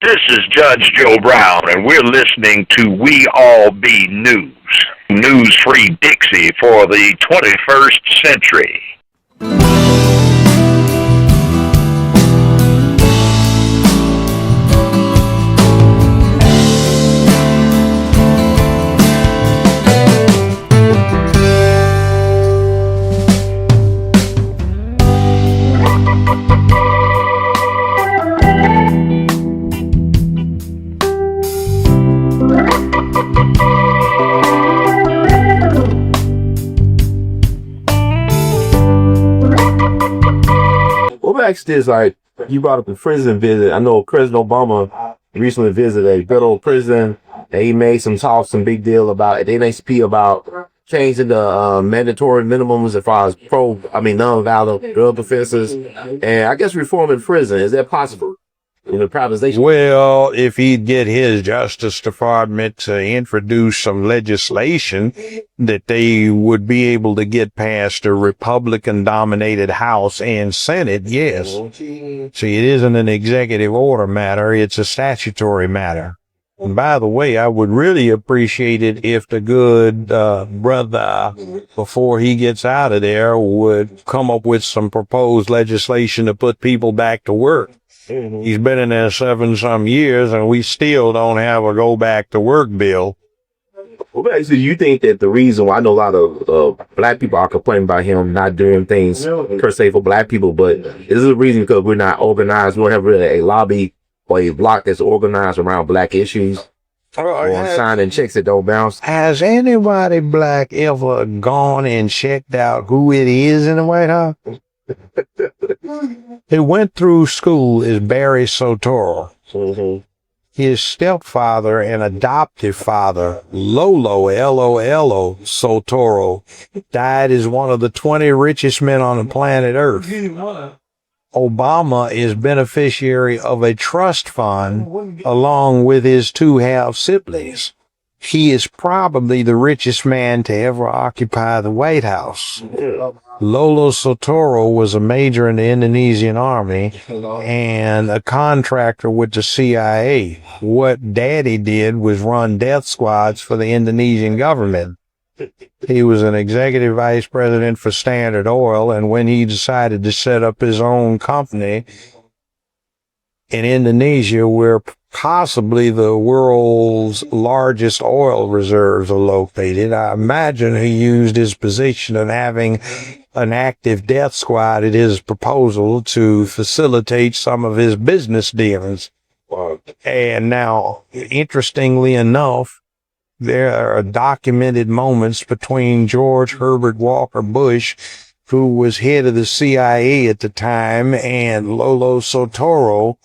This is Judge Joe Brown, and we're listening to We All Be News. News Free Dixie for the 21st century. Well, back to this, like, you brought up the prison visit. I know President Obama recently visited a federal prison, and he made some big deal about it. The NHP about changing the mandatory minimums as far as non-violent drug offenses, and I guess reforming prison. Is that possible? Privatization. Well, if he'd get his Justice Department to introduce some legislation that they would be able to get past a Republican-dominated House and Senate, yes. See, it isn't an executive order matter, it's a statutory matter. And by the way, I would really appreciate it if the good brother, before he gets out of there, would come up with some proposed legislation to put people back to work. He's been in there 7-some years, and we still don't have a go back to work bill. Well, so you think that the reason why I know a lot of black people are complaining about him not doing things per se for black people, but is the reason because we're not organized? We don't have really a lobby or a block that's organized around black issues or signing checks that don't bounce? Has anybody black ever gone and checked out who it is in the White House? He went through school as Barry Soetoro. Mm-hmm. His stepfather and adoptive father, Lolo, L-O-L-O, Soetoro, died as one of the 20 richest men on the planet Earth. Obama is beneficiary of a trust fund along with his 2 half siblings. He is probably the richest man to ever occupy the White House. Lolo Soetoro was a major in the Indonesian army and a contractor with the CIA. What Daddy did was run death squads for the Indonesian government. He was an executive vice president for Standard Oil, and when he decided to set up his own company in Indonesia, where possibly the world's largest oil reserves are located, I imagine he used his position of having an active death squad at his proposal to facilitate some of his business dealings. And now, interestingly enough, there are documented moments between George Herbert Walker Bush, who was head of the CIA at the time, and Lolo Soetoro,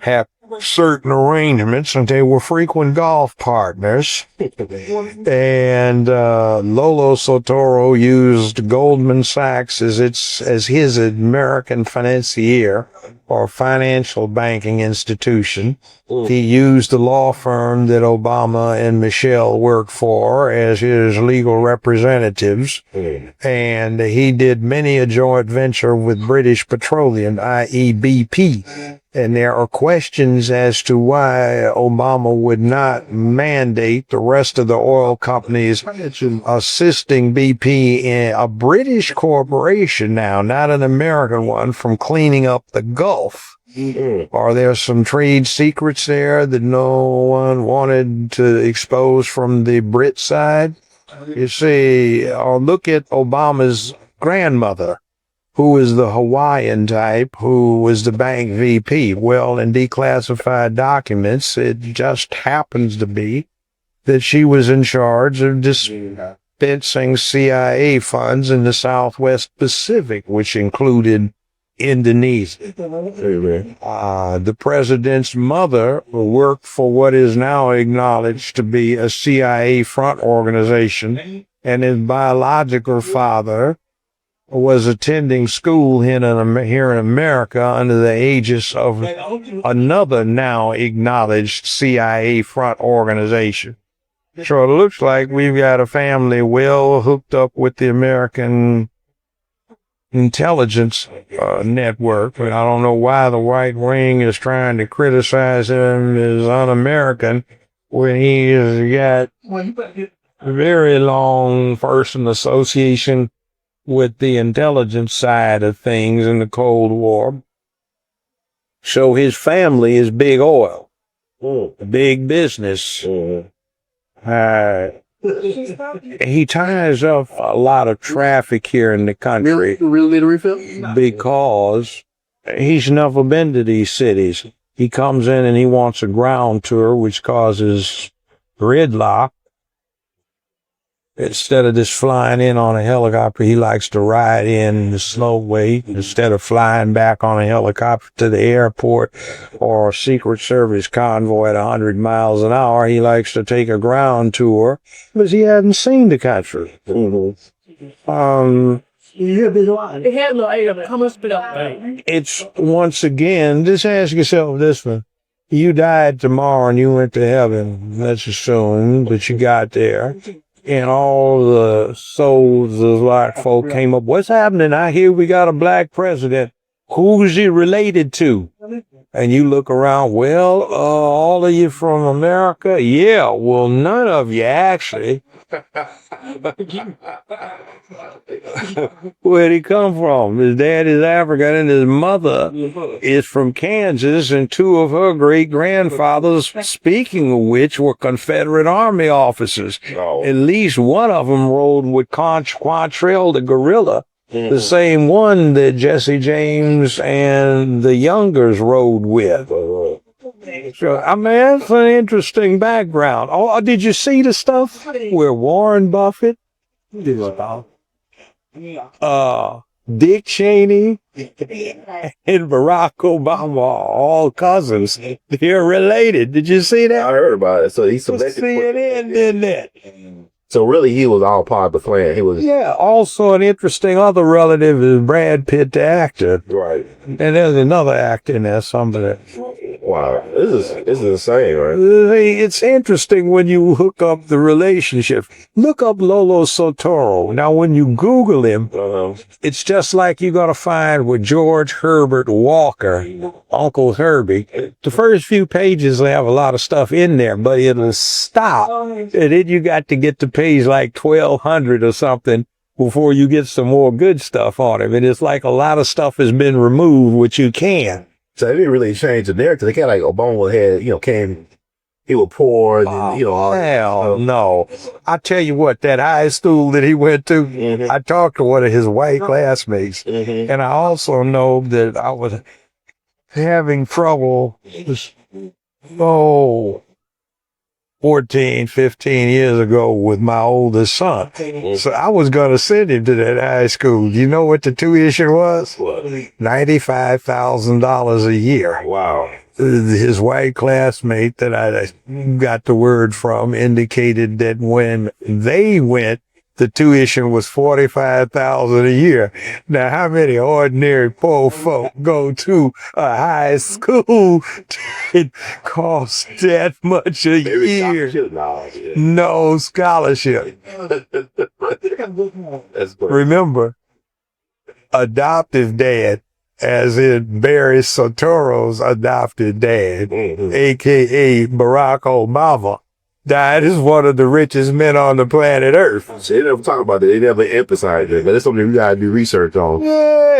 have certain arrangements, and they were frequent golf partners. And Lolo Soetoro used Goldman Sachs as his American financier or financial banking institution. He used the law firm that Obama and Michelle worked for as his legal representatives. And he did many a joint venture with British Petroleum, i.e. BP. And there are questions as to why Obama would not mandate the rest of the oil companies assisting BP, in a British corporation now, not an American one, from cleaning up the Gulf. Are there some trade secrets there that no one wanted to expose from the Brit side? You see, look at Obama's grandmother, who is the Hawaiian type, who was the bank VP. Well, in declassified documents, it just happens to be that she was in charge of dispensing CIA funds in the Southwest Pacific, which included Indonesia. The president's mother worked for what is now acknowledged to be a CIA front organization, and his biological father was attending school here in America under the aegis of another now acknowledged CIA front organization. So it looks like we've got a family well hooked up with the American intelligence network. But I don't know why the right wing is trying to criticize him as un-American when he has got very long personal association with the intelligence side of things in the Cold War. So his family is big oil, big business. He ties up a lot of traffic here in the country because he's never been to these cities. He comes in and he wants a ground tour, which causes gridlock. Instead of just flying in on a helicopter, he likes to ride in the slow way instead of flying back on a helicopter to the airport or a Secret Service convoy at 100 miles an hour. He likes to take a ground tour because he hadn't seen the country. It's, once again, just ask yourself this one. You died tomorrow and you went to heaven, let's assume, but you got there. And all the souls of black folk came up. What's happening? I hear we got a black president. Who's he related to? And you look around, well, all of you from America? Yeah, well, none of you actually. Where'd he come from? His dad is African and his mother is from Kansas, and two of her great-grandfathers, speaking of which, were Confederate Army officers. Oh. At least one of them rode with Quantrell the guerrilla, the same one that Jesse James and the Youngers rode with. So, I mean, that's an interesting background. Oh, did you see the stuff where Warren Buffett, Dick Cheney, and Barack Obama are all cousins? They're related. Did you see that? I heard about it. So he selected CNN did that. So really, he was all part of the plan. He was. Yeah. Also, an interesting other relative is Brad Pitt, the actor. Right. And there's another actor in there, somebody. Wow, this is insane, right? It's interesting when you hook up the relationship. Look up Lolo Soetoro. Now, when you Google him, it's just like you're going to find with George Herbert Walker, Uncle Herbie. The first few pages, they have a lot of stuff in there, but it'll stop. And then you got to get to page like 1200 or something before you get some more good stuff on him. And it's like a lot of stuff has been removed, which you can. So they didn't really change the narrative. They kind of like Obama had, he was poor, and, all hell no. I tell you what, that high school that he went to, I talked to one of his white classmates, and I also know that I was having trouble, 14, 15 years ago with my oldest son. So I was going to send him to that high school. You know what the tuition was? What? $95,000 a year. Wow. His white classmate that I got the word from indicated that when they went, the tuition was $45,000 a year. Now, how many ordinary poor folk go to a high school that costs that much a year? No scholarship. Remember, adoptive dad, as in Barry Soetoro's adopted dad, a.k.a. Barack Obama, died as one of the richest men on the planet Earth. They never talk about it. They never emphasize it. But that's something we gotta do research on. Yeah.